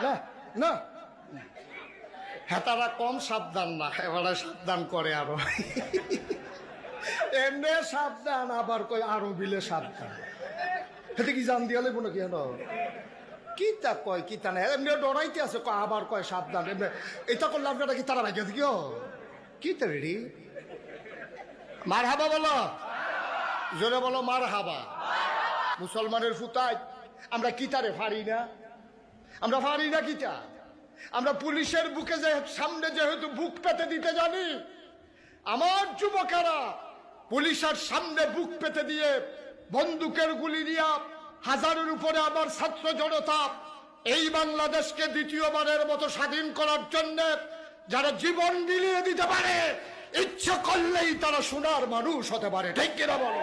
না না হ্যাঁ তারা কম সাবধান না, এবারে সাবধান করে আরো। এমনি সাবধান আবার কই আরো বিলে সাবধান। হেতে কি জান দিয়া লাগবো নাকি? কি তা কয় কি তা না, এমনি ডরাইতে আছে আবার কয় সাবধান। এমনি এটা করলে আপনারা কি তারা ভাগ্য কিও কি তা রেডি? মার হাবা বলো, জোরে বলো মার হাবা। মুসলমানের ফুতায় আমরা কিতারে পারি না, আমরা পারি না কিতা। আমরা পুলিশের বুকে যে সামনে যেহেতু বুক পেতে দিতে জানি, আমার যুবকেরা পুলিশের সামনে বুক পেতে দিয়ে বন্দুকের গুলি দিয়া হাজারের উপরে আমার ছাত্র জনতা এই বাংলাদেশকে দ্বিতীয়বারের মতো স্বাধীন করার জন্য যারা জীবন বিলিয়ে দিতে পারে, ইচ্ছা করলেই তারা সোনার মানুষ হতে পারে। ঠিক কিনা বলো?